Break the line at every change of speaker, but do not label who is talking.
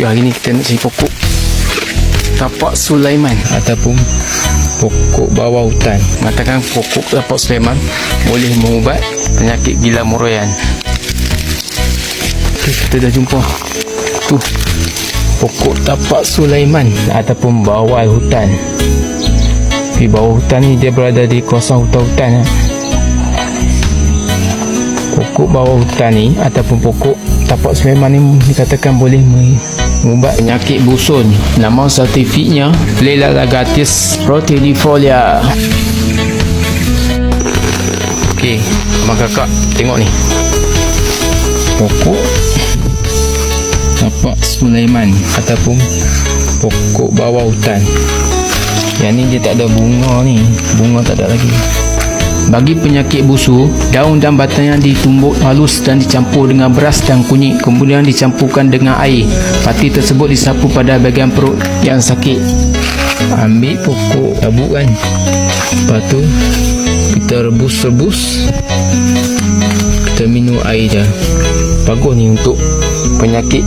Okay, hari ni kita nak cari pokok tapak Sulaiman
ataupun pokok bawah hutan.
mengatakan pokok tapak Sulaiman boleh mengubat penyakit gila muroyan. Okay, kita dah jumpa tu pokok tapak Sulaiman
Ataupun bawah hutan. Di bawah hutan ni dia berada di kawasan hutan-hutan. Pokok bawah hutan ni ataupun pokok tapak Sulaiman ni dikatakan boleh mengubat
penyakit busun. Nama saintifiknya Phyllogatis rotilifolia. Okey, abang kakak tengok ni
pokok tapak Sulaiman ataupun pokok bawah hutan. Yang ni dia tak ada bunga ni, bunga tak ada lagi.
Bagi penyakit busu, daun dan batangnya ditumbuk halus dan dicampur dengan beras dan kunyit, kemudian dicampurkan dengan air. Pati tersebut disapu pada bahagian perut yang sakit.
Ambil pokok tabuk kan, lepas tu kita rebus, kita minum air je. Bagus ni untuk penyakit